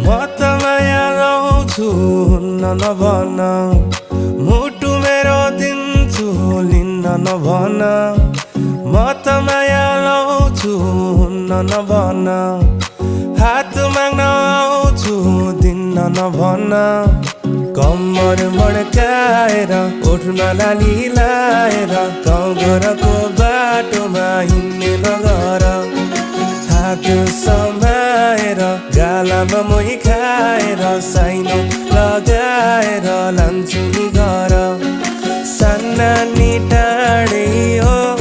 म त माया लाउँछु नभन मुटु मेरो दिन्छु लिन्न नभन म त माया लाउँछु नभन हात माग्न आउँछु दिन्न नभन कम्मर मड्काएर ओठमा लाली लाएर गाउँ घरको बाटोमा हिँड्ने नगर हात समाएर गालामा मोही खाएर साइनो लगाएर लान्छु नि घर सान्नानी टाढै हो